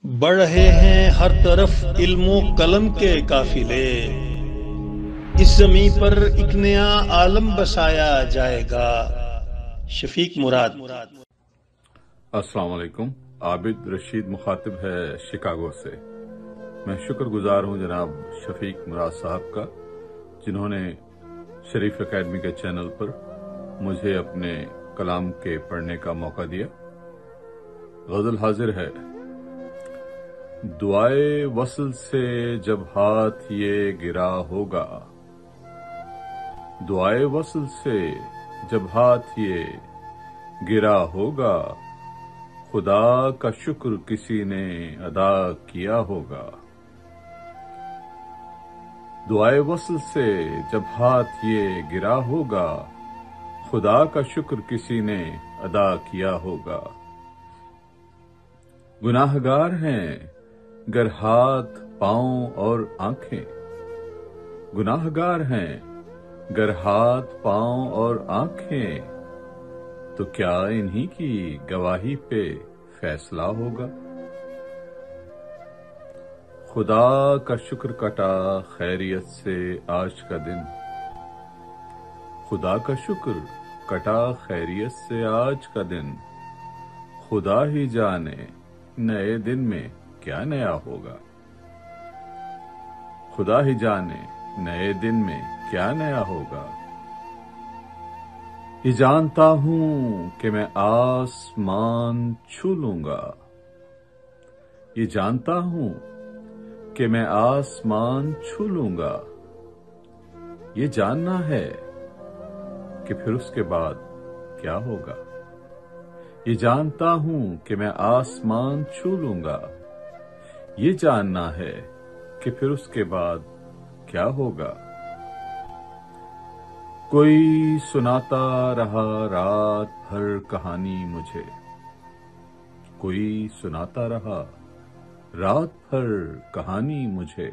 بڑھ رہے ہیں ہر طرف علم و قلم کے قافلے، اس زمین پر ایک نیا عالم بسایا جائے گا۔ شفیق مراد۔ السلام علیکم۔ عابد رشید مخاطب ہے شکاگو سے۔ میں شکر گزار ہوں جناب شفیق مراد صاحب کا، جنہوں نے شریف اکیڈمی کے چینل پر مجھے اپنے کلام کے پڑھنے کا موقع دیا۔ غزل حاضر ہے۔ دعائے وصل سے جب ہاتھ یہ گرا ہوگا، دعائے وصل سے جب ہاتھ یہ گرا ہوگا، خدا کا شکر کسی نے ادا کیا ہوگا۔ دعائے وصل سے جب ہاتھ یہ گرا ہوگا، خدا کا شکر کسی نے ادا کیا ہوگا۔ گناہگار ہیں گر ہاتھ پاؤں اور آنکھیں، گناہگار ہیں گر ہاتھ پاؤں اور آنکھیں، تو کیا انہی کی گواہی پہ فیصلہ ہوگا۔ خدا کا شکر کٹا خیریت سے آج کا دن، خدا کا شکر کٹا خیریت سے آج کا دن، خدا ہی جانے نئے دن میں کیا نیا ہوگا۔ خدا ہی جانے نئے دن میں کیا نیا ہوگا۔ یہ جانتا ہوں کہ میں آسمان چھو لوں گا، یہ جانتا ہوں کہ میں آسمان چھو لوں گا، یہ جاننا ہے کہ پھر اس کے بعد کیا ہوگا۔ یہ جانتا ہوں کہ میں آسمان چھو لوں گا، یہ جاننا ہے کہ پھر اس کے بعد کیا ہوگا۔ کوئی سناتا رہا رات بھر کہانی مجھے، کوئی سناتا رہا رات بھر کہانی مجھے،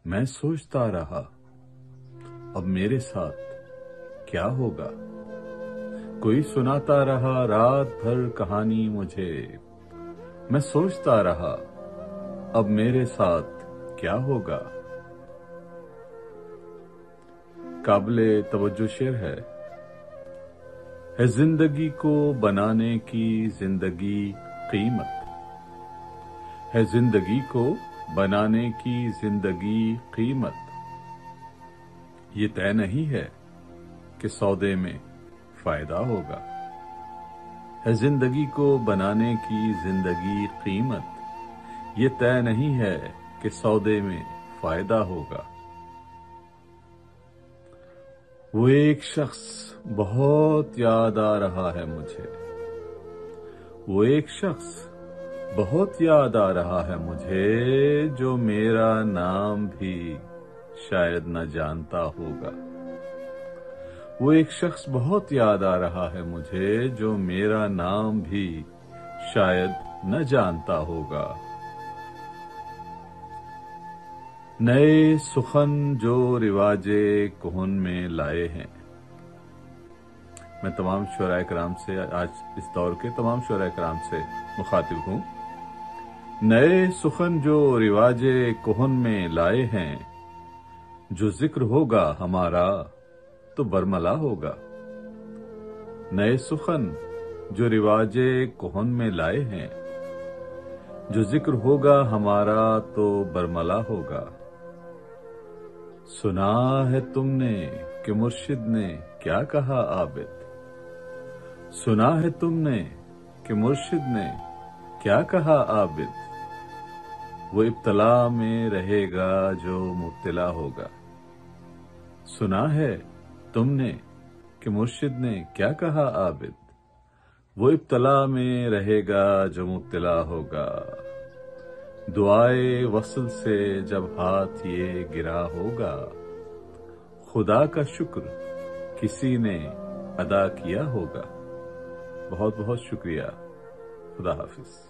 میں سوچتا رہا اب میرے ساتھ کیا ہوگا۔ کوئی سناتا رہا رات بھر کہانی مجھے، میں سوچتا رہا اب میرے ساتھ کیا ہوگا۔ قابل توجہ شعر ہے زندگی کو بنانے کی زندگی قیمت، ہے زندگی کو بنانے کی زندگی قیمت، یہ طے نہیں ہے کہ سودے میں فائدہ ہوگا۔ ہے زندگی کو بنانے کی زندگی قیمت، یہ طے نہیں ہے کہ سودے میں فائدہ ہوگا۔ وہ ایک شخص بہت یاد آ رہا ہے مجھے، وہ ایک شخص بہت یاد آ رہا ہے مجھے، جو میرا نام بھی شاید نہ جانتا ہوگا۔ وہ ایک شخص بہت یاد آ رہا ہے مجھے، جو میرا نام بھی شاید نہ جانتا ہوگا۔ نئے سخن جو رواج کہن میں لائے ہیں، میں تمام شعراء کرام سے، آج اس دور کے تمام شعراء کرام سے مخاطب ہوں۔ نئے سخن جو رواج کہن میں لائے ہیں، جو ذکر ہوگا ہمارا تو برملا ہوگا۔ نئے سخن جو رواج کہن میں لائے ہیں، جو ذکر ہوگا ہمارا تو برملا ہوگا۔ سنا ہے تم نے کہ مرشد نے کیا کہا عابد، سنا ہے تم نے کہ مرشد نے کیا کہا عابد، وہ ابتلا میں رہے گا جو مبتلا ہوگا۔ سنا ہے تم نے کہ مرشد نے کیا کہا عابد، وہ ابتلا میں رہے گا جو مبتلا ہوگا۔ دعائے وصل سے جب ہاتھ یہ گرا ہوگا، خدا کا شکر کسی نے ادا کیا ہوگا۔ بہت بہت شکریہ۔ خدا حافظ۔